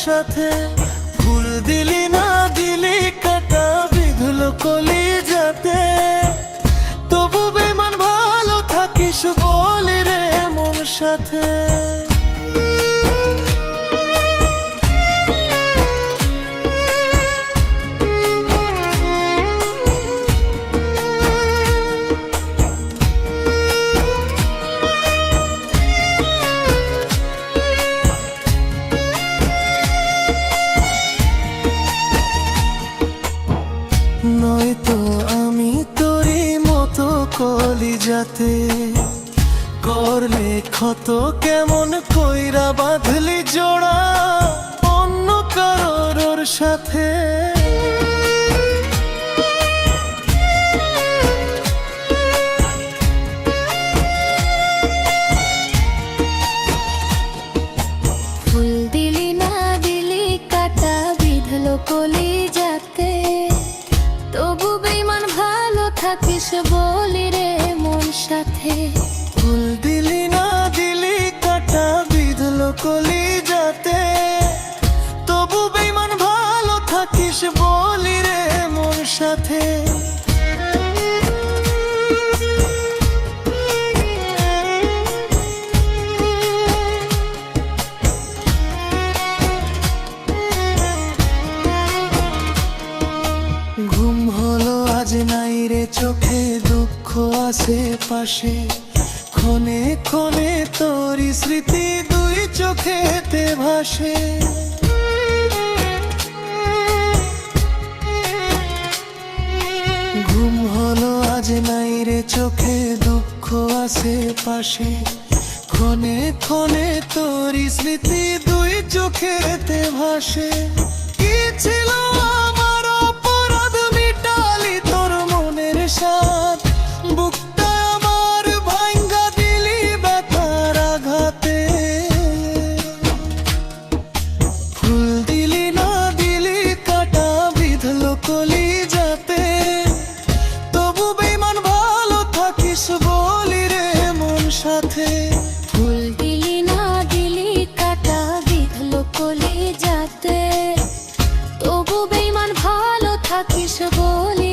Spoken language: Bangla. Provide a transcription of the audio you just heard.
সাথে। ফুল দিলি না দিলি কাটা বিঁধলো কলি যাতে, তবু বেমান ভালো থাকিস বলি রে মন সাথে। নয়তো আমি তোরই মতো কলি যাতে, করলে ক্ষত কেমন কইরা বাঁধলি জোড়া অন্য কারোর সাথে। ফুল দিলি না দিলি কাটা বিঁধলো কলি যাতে, তবু বেমান ভালো থাকিস বলি রে মন সাথে। ফুল দিলি না দিলি কাটা বিঁধলো কলি যাতে, তবু বেমান ভালো থাকিস বলি রে মন সাথে। ঘুম হলো আজ নাই রে চোখে, দুঃখ আছে পাশে, ক্ষণে ক্ষণে তোরই স্মৃতি দুই চোখেতে ভাসে। ঘুম হলো আজ নাই রে চোখে, দুঃখ আছে পাশে, ক্ষণে ক্ষণে তোরই স্মৃতি দুই চোখেতে ভাসে। কি ছিল আমার অপরাধ মিটালি তোর মনের সাথ, বুকটা আমার ভাঙ্গা দিলি ব্যথার আঘাতে। ফুল দিলি না দিলি কাটা বিঁধলো কলি যাতে, তবু বেমান ভালো থাকিস বলি রে মন সাথে। ফুল দিলি না দিলি কাটা বিঁধলো কলি যাতে, তবু বেমান ভালো থাকিস বলি